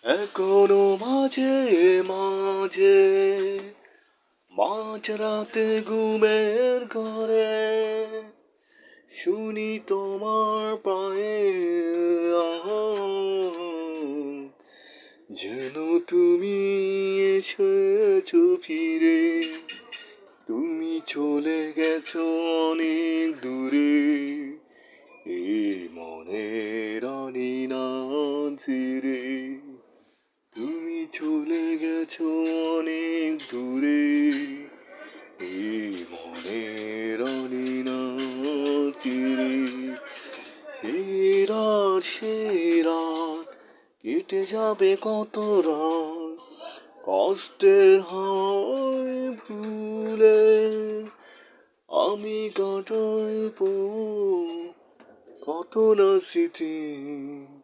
এখনো মাঝে মাঝে মাঝরাতে ঘুমের ঘরে শুনি তোমার পায়ের আওয়াজ, যেন তুমি এসেছো ফিরে। তুমি চলে গেছো অনেক দূরে, এই মনের অনিনাদ ছিঁড়ে। তুমি চলে গেছো অনেক দূরে, এই মনের অনিনাদ ছিঁড়ে। এই রাত সেই রাত কেটে যাবে কত রাত, কষ্টের হাওয়ায় ভুলে আমি কাটাইব কত না স্মৃতি।